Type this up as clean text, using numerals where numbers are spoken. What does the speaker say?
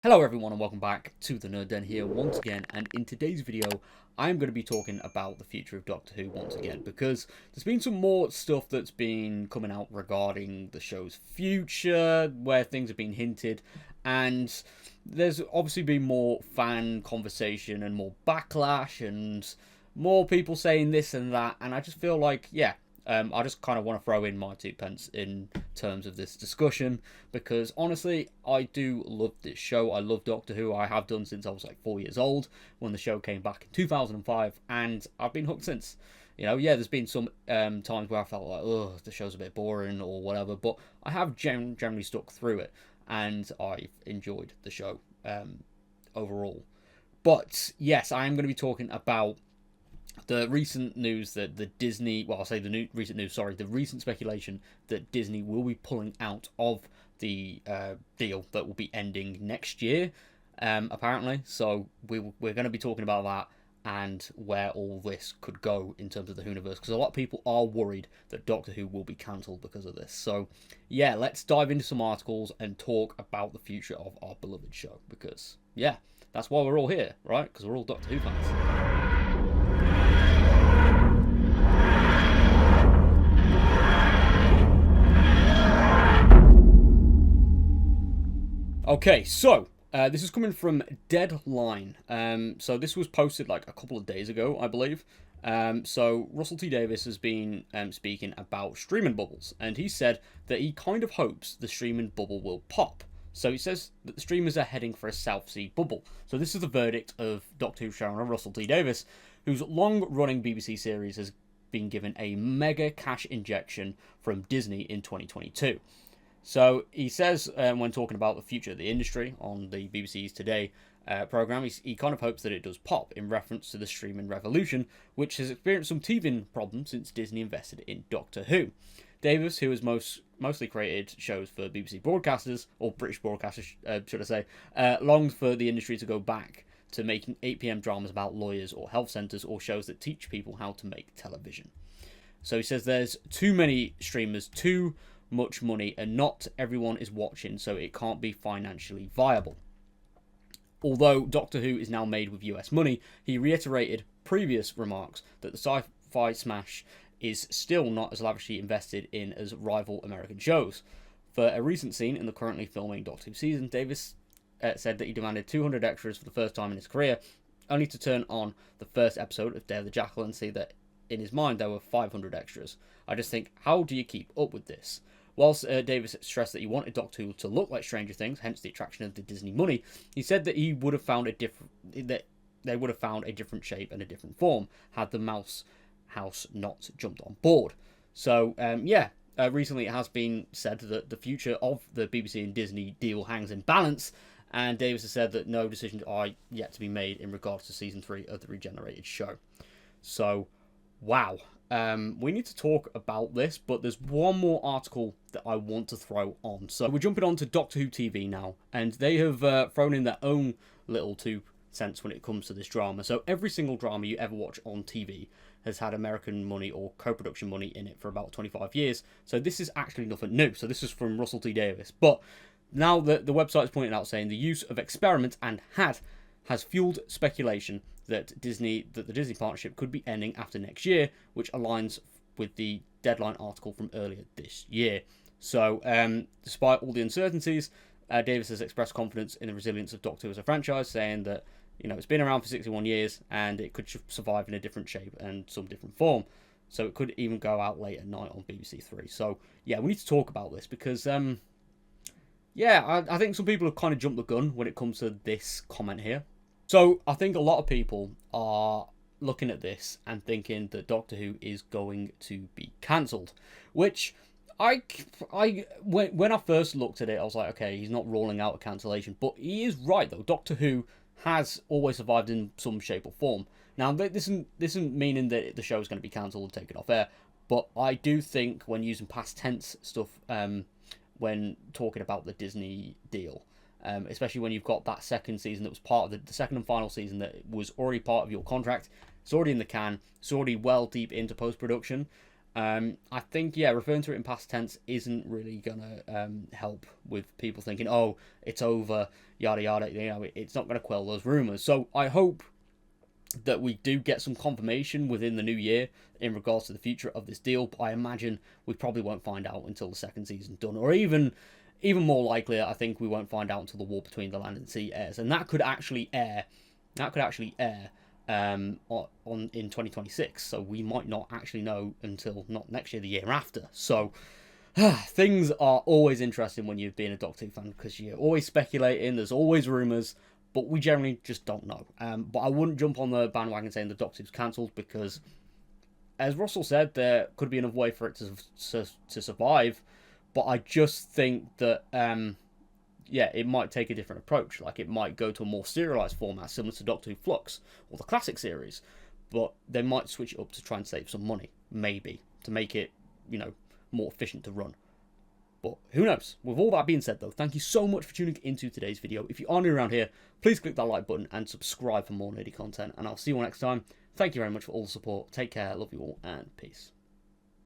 Hello everyone and welcome back to the Nerd Den here once again, and in today's video I'm going to be talking about the future of Doctor Who once again, because there's been some more stuff that's been coming out regarding the show's future, where things have been hinted, and there's obviously been more fan conversation and more backlash and more people saying this and that, and I just feel like, I just kind of want to throw in my 2 pence in terms of this discussion, because honestly, I do love this show. I love Doctor Who. I have done since I was like 4 years old when the show came back in 2005, and I've been hooked since. There's been some times where I felt like, oh, the show's a bit boring or whatever, but I have generally stuck through it, and I've enjoyed the show overall. But yes, I am going to be talking about the recent news that the Disney, well, I'll say the recent speculation that Disney will be pulling out of the deal that will be ending next year, apparently. So we're going to be talking about that and where all this could go in terms of the Whoniverse, because a lot of people are worried that Doctor Who will be cancelled because of this. So yeah, let's dive into some articles and talk about the future of our beloved show, because yeah, that's why we're all here, right? Because we're all Doctor Who fans. Okay, so this is coming from Deadline. So this was posted like a couple of days ago, I believe. So Russell T Davies has been speaking about streaming bubbles, and he said that he kind of hopes the streaming bubble will pop. So he says that the streamers are heading for a South Sea bubble. So this is the verdict of Doctor Who showrunner Russell T Davies, whose long-running BBC series has been given a mega cash injection from Disney in 2022. So he says, when talking about the future of the industry on the BBC's Today programme, he kind of hopes that it does pop, in reference to the streaming revolution, which has experienced some teething problems since Disney invested in Doctor Who. Davies, who has mostly created shows for BBC broadcasters, or British broadcasters, should I say, longs for the industry to go back to making 8 PM dramas about lawyers or health centres, or shows that teach people how to make television. So he says there's too many streamers, too much money, and not everyone is watching, so it can't be financially viable. Although Doctor Who is now made with US money, he reiterated previous remarks that the sci-fi smash is still not as lavishly invested in as rival American shows. For a recent scene in the currently filming Doctor Who season, Davies said that he demanded 200 extras for the first time in his career, only to turn on the first episode of Day of the Jackal and see that in his mind there were 500 extras. I just think, how do you keep up with this? Whilst Davies stressed that he wanted Doctor Who to look like Stranger Things, hence the attraction of the Disney money, he said that they would have found a different shape and a different form had the Mouse House not jumped on board. So recently it has been said that the future of the BBC and Disney deal hangs in balance, and Davies has said that no decisions are yet to be made in regards to season 3 of the regenerated show. So, wow. We need to talk about this, but there's one more article that I want to throw on. So we're jumping on to Doctor Who TV now, and they have thrown in their own little 2 cents when it comes to this drama. So every single drama you ever watch on TV has had American money or co-production money in it for about 25 years. So this is actually nothing new. So this is from Russell T Davies. But now the website is pointing out, saying the use of experiment and has fueled speculation that the Disney partnership could be ending after next year, which aligns with the Deadline article from earlier this year. So, despite all the uncertainties, Davies has expressed confidence in the resilience of Doctor Who as a franchise, saying that it's been around for 61 years and it could survive in a different shape and some different form. So it could even go out late at night on BBC Three. So yeah, we need to talk about this, because I think some people have kind of jumped the gun when it comes to this comment here. So I think a lot of people are looking at this and thinking that Doctor Who is going to be cancelled, which when I first looked at it, I was like, okay, he's not ruling out a cancellation, but he is right though. Doctor Who has always survived in some shape or form. Now, this isn't meaning that the show is going to be cancelled and taken off air, but I do think when using past tense stuff, when talking about the Disney deal, especially when you've got that second season that was part of the second and final season that was already part of your contract, it's already in the can, it's already well deep into post-production. I think, yeah, referring to it in past tense isn't really gonna help with people thinking, oh, it's over, yada yada. You know, it's not gonna quell those rumors. So I hope that we do get some confirmation within the new year in regards to the future of this deal. But I imagine we probably won't find out until the second season's done, or even more likely, I think we won't find out until the War Between the Land and Sea airs, and that could actually air. On in 2026, so we might not actually know until not next year, the year after. So things are always interesting when you're being a Doctor Who fan, because you're always speculating, there's always rumours, but we generally just don't know. But I wouldn't jump on the bandwagon saying the Doctor Who's cancelled, because as Russell said, there could be another way for it to survive, but I just think that yeah, it might take a different approach. Like, it might go to a more serialized format, similar to Doctor Who Flux or the classic series, but they might switch it up to try and save some money, maybe, to make it, you know, more efficient to run. But who knows? With all that being said, though, thank you so much for tuning into today's video. If you are new around here, please click that like button and subscribe for more nerdy content, and I'll see you all next time. Thank you very much for all the support. Take care, love you all, and peace.